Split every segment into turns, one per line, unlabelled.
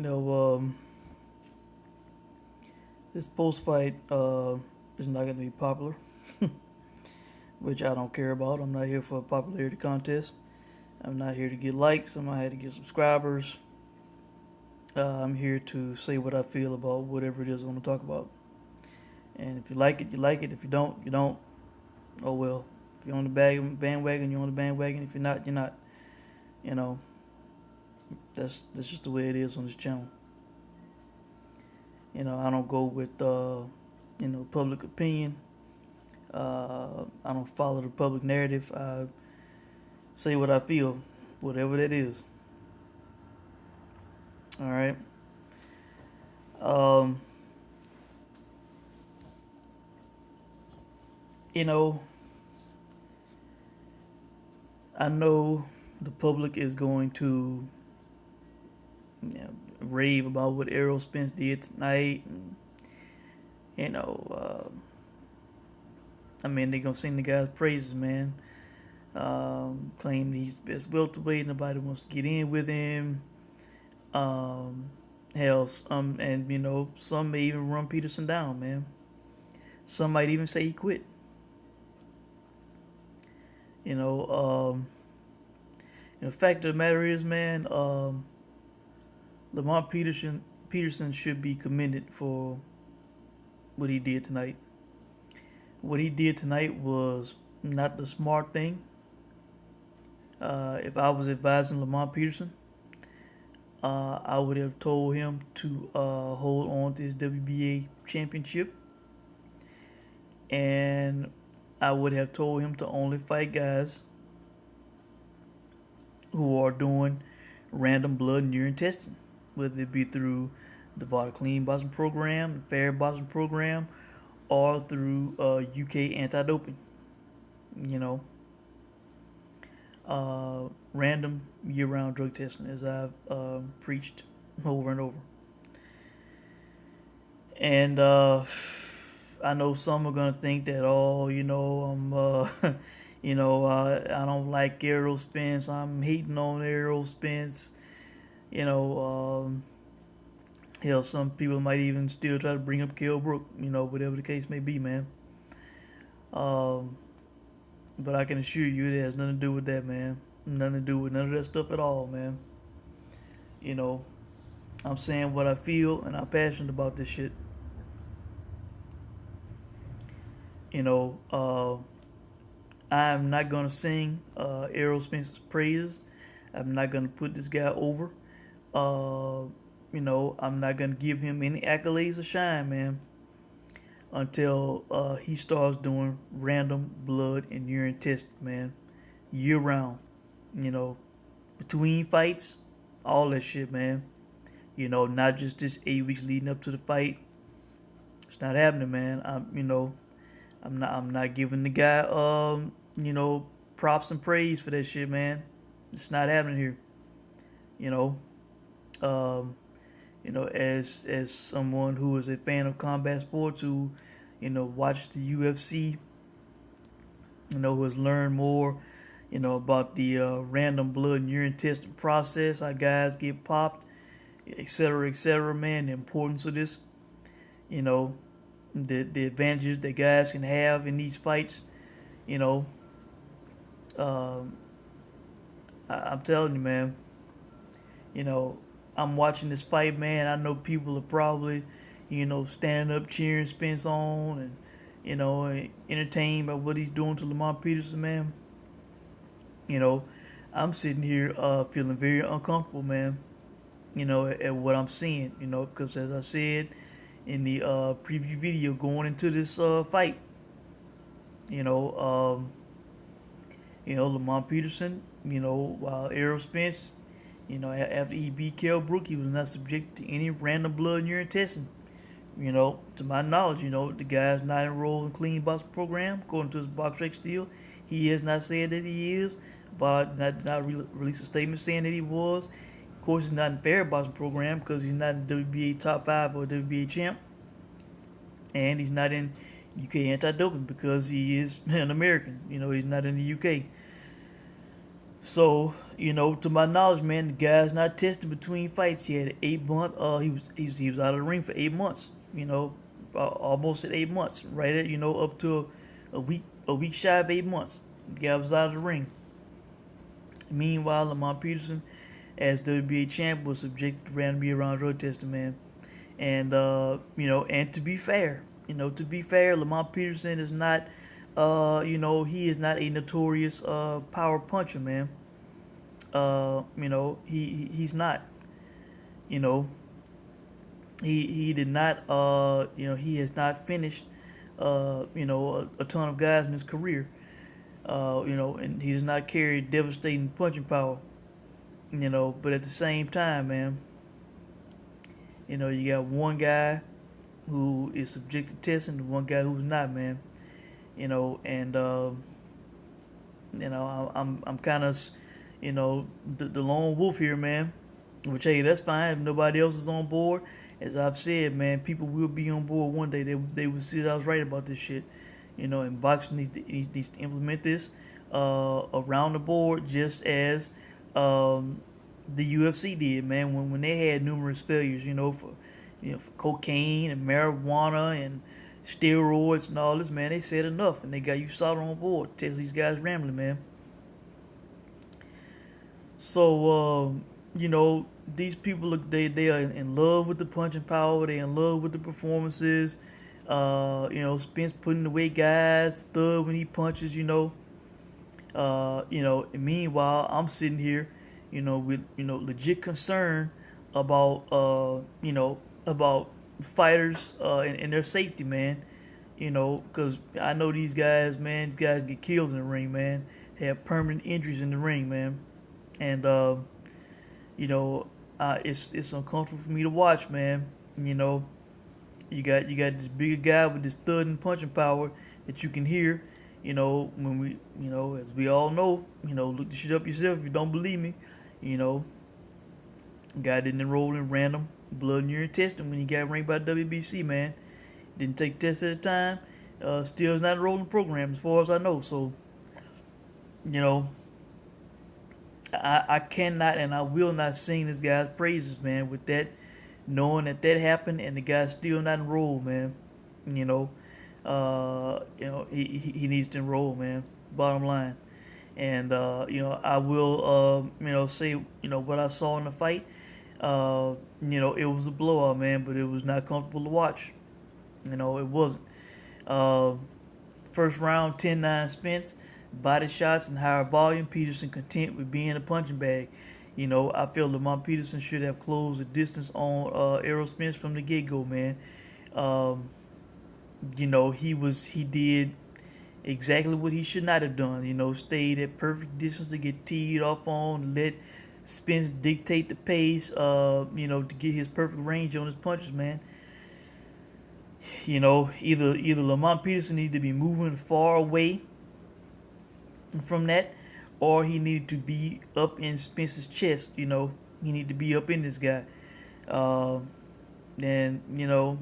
You know, this post fight is not going to be popular, which I don't care about. I'm not here for a popularity contest. I'm not here to get likes. I'm not here to get subscribers. I'm here to say what I feel about whatever it is I want to talk about. And if you like it, you like it. If you don't, you don't. Oh well. If you're on the bandwagon, you're on the bandwagon. If you're not, you're not. You know, that's just the way it is on this channel. I don't go with public opinion. I don't follow the public narrative. I say what I feel, whatever that is. All right. Um, you know, I know the public is going to rave about what Errol Spence did tonight, and you know, I mean, they're gonna sing the guy's praises, man. Claim he's the best welterweight. Nobody wants to get in with him. Hell, some may even run Peterson down, man. Some might even say he quit. The fact of the matter is, man, Lamont Peterson should be commended for what he did tonight. What he did tonight was not the smart thing. If I was advising Lamont Peterson, I would have told him to hold on to his WBA championship, and I would have told him to only fight guys who are doing random blood and urine testing, whether it be through the Vada Clean Boxing Program, the Fair Boxing Program, or through UK anti-doping. Random year-round drug testing, as I've preached over and over. And I know some are gonna think that, I don't like Errol Spence. I'm hating on Errol Spence. Hell, some people might even still try to bring up Kell Brook. Whatever the case may be, man. But I can assure you, it has nothing to do with that, man. Nothing to do with none of that stuff at all, man. I'm saying what I feel, and I'm passionate about this shit. I'm not gonna sing Errol Spence's praises. I'm not gonna put this guy over. I'm not gonna give him any accolades or shine, man, until he starts doing random blood and urine tests, man, year round. Between fights, all that shit, man. Not just this 8 weeks leading up to the fight. It's not happening, man. I'm not giving the guy props and praise for that shit, man. It's not happening here. As someone who is a fan of combat sports, who watches the UFC, who has learned more about the random blood and urine testing process, how guys get popped, etc., man, the importance of this, the advantages that guys can have in these fights. I'm telling you, man. I'm watching this fight, man. I know people are probably, standing up cheering Spence on, and entertained by what he's doing to Lamont Peterson, man. I'm sitting here feeling very uncomfortable, man. At what I'm seeing, because as I said in the preview video going into this fight, Lamont Peterson, while Errol Spence, after he beat Kell Brook, he was not subject to any random blood and urine testing. To my knowledge, the guy's not enrolled in clean boxing program according to his box rec deal. He has not said that he is, but not released a statement saying that he was. Of course, he's not in fair boxing program because he's not in WBA top 5 or WBA champ, and he's not in UK anti-doping because he is an American. He's not in the UK. So, to my knowledge, man, the guy's not tested between fights. He had an 8 month. He was out of the ring for 8 months. Almost at 8 months, right at up to a week shy of 8 months. The guy was out of the ring. Meanwhile, Lamont Peterson, as WBA champ, was subjected to random year-round drug testing, man. And and to be fair, Lamont Peterson is not, he is not a notorious power puncher, man. He's not. You know, he did not. He has not finished. A ton of guys in his career. And he does not carry devastating punching power. But at the same time, man, you got one guy who is subject to testing, and one guy who's not, man. And I'm kind of, the lone wolf here, man. Which, hey, that's fine if nobody else is on board. As I've said, man, people will be on board one day. They will see that I was right about this shit. And boxing needs to implement this around the board, just as the UFC did, man. When they had numerous failures, for cocaine and marijuana and steroids and all this, man, they said enough, and they got USADA on board. Tells these guys rambling, man. So these people they are in love with the punching power. They in love with the performances. Spence putting away guys, thug when he punches. And meanwhile, I'm sitting here, with legit concern about about fighters and their safety, man. Because I know these guys, man. These guys get killed in the ring, man. Have permanent injuries in the ring, man. And it's uncomfortable for me to watch, man. You got this bigger guy with this thud and punching power that you can hear. When we, as we all know, look the shit up yourself if you don't believe me. Guy didn't enroll in random blood and urine testing when he got ranked by WBC, man. Didn't take tests at the time. Still is not enrolled in the program as far as I know. So, I cannot and I will not sing this guy's praises, man, with that, knowing that happened and the guy's still not enrolled, man. He needs to enroll, man. Bottom line. And I will say what I saw in the fight. It was a blowout, man, but it was not comfortable to watch. It wasn't. First round, 10-9 Spence. Body shots and higher volume. Peterson content with being a punching bag. I feel Lamont Peterson should have closed the distance on Errol Spence from the get-go, man. He did exactly what he should not have done. Stayed at perfect distance to get teed off on, let Spence dictate the pace, to get his perfect range on his punches, man. Either Lamont Peterson needed to be moving far away from that, or he needed to be up in Spence's chest. He needed to be up in this guy. And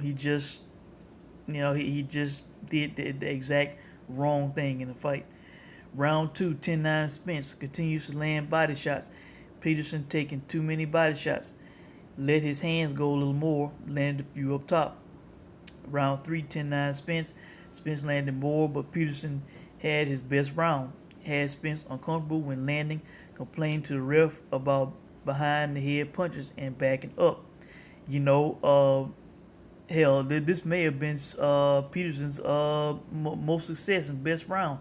he just he just did the exact wrong thing in the fight. Round 2, 10-9 Spence continues to land body shots. Peterson taking too many body shots. Let his hands go a little more, landed a few up top. Round 3, 10-9 Spence. Spence landed more, but Peterson had his best round. Had Spence uncomfortable when landing, complained to the ref about behind the head punches and backing up. Hell, this may have been Peterson's most success and best round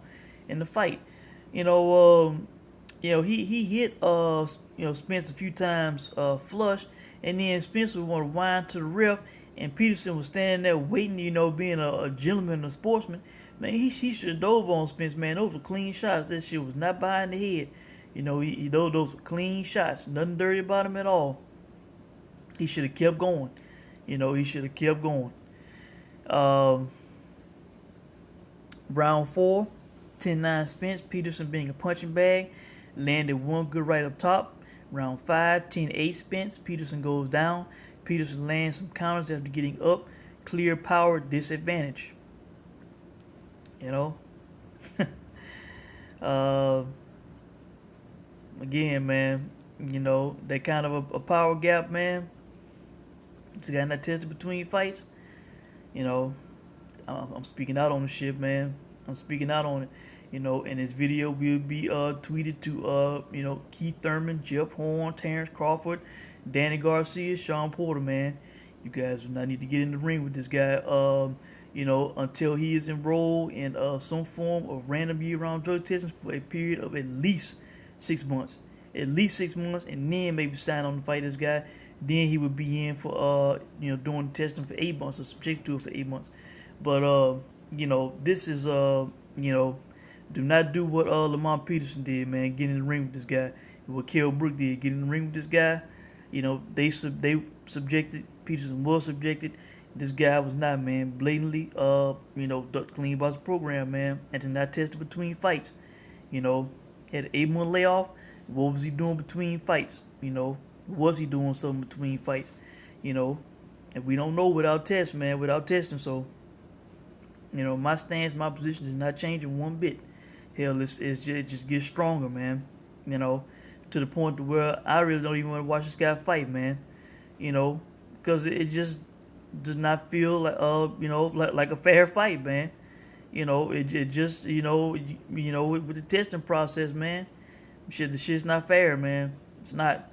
in the fight. He hit Spence a few times flush, and then Spence would want to wind to the ref, and Peterson was standing there waiting. Being a gentleman and a sportsman. Man, he should have dove on Spence, man. Those were clean shots. That shit was not behind the head. Those were clean shots. Nothing dirty about him at all. He should have kept going. He should have kept going. Round 4, 10-9 Spence. Peterson being a punching bag. Landed one good right up top. Round 5, 10-8 Spence. Peterson goes down. Peterson lands some counters after getting up. Clear power disadvantage. again, man, that kind of a power gap, man. This guy not tested between fights. You know, I'm speaking out on the shit, man. I'm speaking out on it. And this video will be tweeted to Keith Thurman, Jeff Horn, Terrence Crawford, Danny Garcia, Sean Porter, man. You guys do not need to get in the ring with this guy. Until he is enrolled in some form of random year-round drug testing for a period of at least 6 months. At least 6 months, and then maybe sign on to fight this guy. Then he would be in for doing testing for 8 months or subject to it for 8 months. But this is do not do what Lamont Peterson did, man. Get in the ring with this guy. What Kell Brook did, get in the ring with this guy. They subjected, Peterson was subjected. This guy was not, man. Blatantly ducked clean by his program, man, and did not test it between fights. Had an 8-month layoff. What was he doing between fights? Was he doing something between fights? And we don't know without tests, man, without testing. So, my stance, my position is not changing one bit. Hell, it just gets stronger, man. To the point to where I really don't even want to watch this guy fight, man. Because it just does not feel like like a fair fight, man. It just with the testing process, man. The shit's not fair, man. It's not.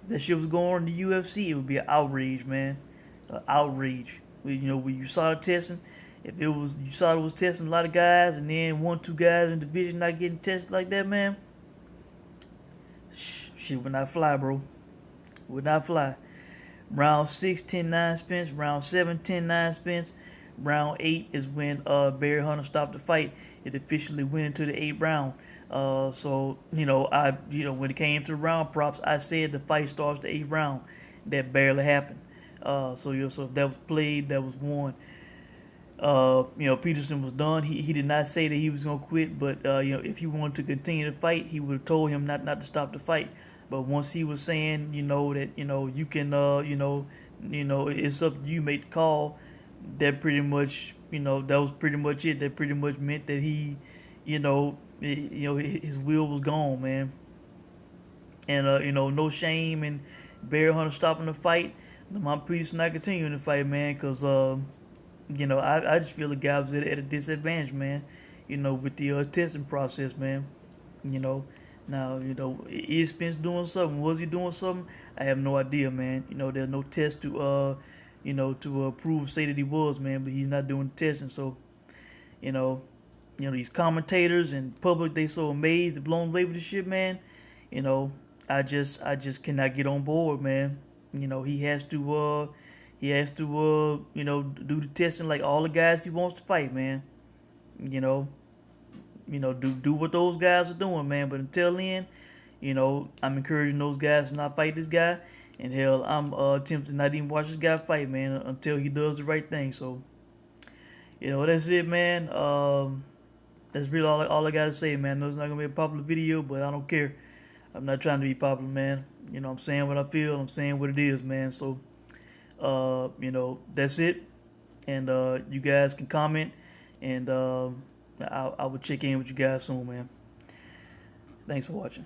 If that shit was going on in the UFC, it would be an outrage, man. An outrage. When you saw the testing, if you saw it was testing a lot of guys, and then 1-2 guys in the division not getting tested like that, man. Shit would not fly, bro. Would not fly. Round 6, 10-9 Spence. Round 7, 10-9 Spence. Round 8 is when Barry Hunter stopped the fight. It officially went into the 8th round. So when it came to the round props, I said the fight starts the 8th round. That barely happened. So if that was played, that was won. Peterson was done. He did not say that he was gonna quit, but if he wanted to continue to fight, he would have told him not to stop the fight. But once he was saying, that you can, it's up to you, make the call. That pretty much, that was pretty much it. That pretty much meant that he, his will was gone, man. And no shame in Barry Hunter stopping the fight. Lamont Peterson not continuing to fight, man, because I just feel the guy was at a disadvantage, man. With the testing process, man. Now, is Spence doing something? Was he doing something? I have no idea, man. There's no test to say that he was, man, but he's not doing the testing. So, these commentators and public, they so amazed and blown away with this shit, man. I just cannot get on board, man. He has to do the testing like all the guys he wants to fight, man. Do what those guys are doing, man. But until then, I'm encouraging those guys to not fight this guy. And hell, I'm tempted not even watch this guy fight, man, until he does the right thing. So, that's it, man. That's really all I gotta say, man. I know it's not gonna be a popular video, but I don't care. I'm not trying to be popular, man. I'm saying what I feel. I'm saying what it is, man. So, that's it. And you guys can comment, and I will check in with you guys soon, man. Thanks for watching.